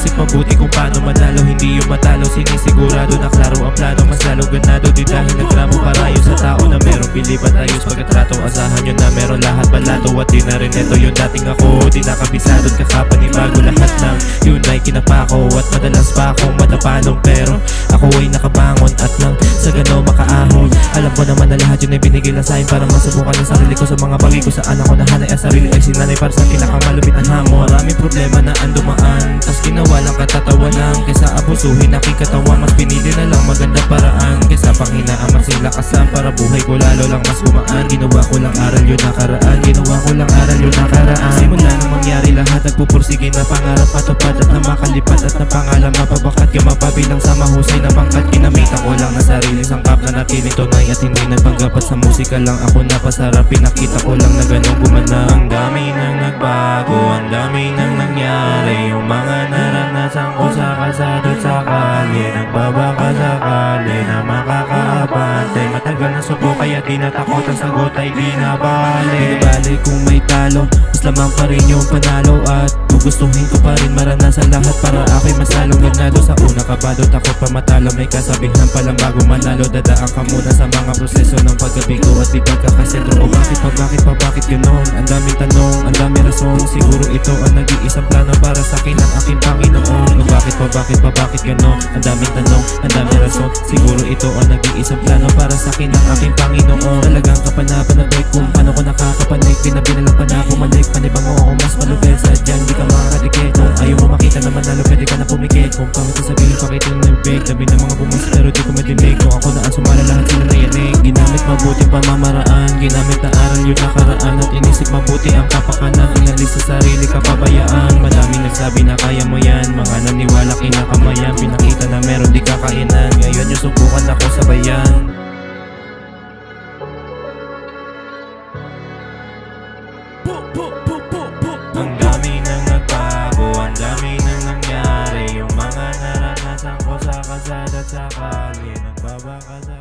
Inisip mabuti kung paano manalo, hindi yung matalo. Sinisigurado na klaro ang plano, mas lalo ganado. Di dahil nagdramo parayo sa tao na merong bilib at ayos pagkatrato. Asahan nyo na meron lahat balato at di na rin ito yung dating ako. Di nakabisado at kakapanibago lahat ng yun ay kinapako. At madalas pa akong matapanong pero ako ay nakabangon at nang sa gano makaahon. Alam ko naman na lahat yun ay binigay lang sa'kin para masubukan ang sarili ko sa mga bagay ko. Saan ako nahanay ang sarili ay sinanay para sa pinakamalupit ang hamon. Maraming problema na andumaan, tas ginawa lang katatawanan. Kaysa abusuhin aking katawan, mas pinili na lang maganda paraan. Kaysa panghinaan mas silakasan para buhay ko lalo lang mas gumaan. Ginawa ko lang aral yun nakaraan, ginawa ko lang aral yun nakaraan. Simula nang mangyari lahat, nagpupursige na pangarap matupad at na makalipat at na pangalan mapabakat ka mapabilang sa mahusay na pangkat. Kinamita ko lang na sarili sangkap na natiling tunay at hindi nagpanggap at sa musika lang ako napasarap. Pinakita ko lang na ganun gumana. Ang dami nang nagbago, ang dami nang nangyari. Yung mga naranasan ko sa kalsada at sa kalye, nagbabaka sakali na makakaabante. Matagal na subo kaya di natakot, ang sagot ay di na bali. Di bali kung may talo, mas lamang pa rin yung panalo. At gugustuhin ko pa rin maranasan lahat para ako'y mas lalong ganado. Sa una kabado, takot pa matalo, may kasabihan palang bago manalo. Dadaan ka muna sa mga proseso ng pagkabigo at di pagkakasentro. O bakit ganon? Ang daming tanong, ang daming rason. Siguro ito ang nag-iisang plano para sa akin ang aking Panginoon. O bakit ganon? Ang daming tanong, ang daming rason. Siguro ito ang nag-iisang plano para sa akin ang aking Panginoon. Talagang kapanapanabay kung paano ko nakakapanig. Pinabinalang pa na bumalik, panibang mo ako mas malupit. Sadyan di ka makakadikit. Kung ayaw mo makita na manalo, pwede ka na pumikit. Kung pangit sa sabihin, pakita ng nabig. Dabi ng mga bumas pero di ko madinig. Kung ako na ang sumala, lahat sila nayanig. Ginamit mabuti pamamaraan, ginamit na aral yung nakaraan. At inisip mabuti ang kapakanan, inalis sa sarili kapabayaan. Madaming nagsabi na kaya mo yan, mga naniwala kinakamayan. Pinakita na meron di kakainan, ngayon yung subukan ako sa bayan. Ang dami nang nagbago, ang dami nang nangyari. Yung mga naranasan ko sa kalsada at sa kalye, nagbabaka sa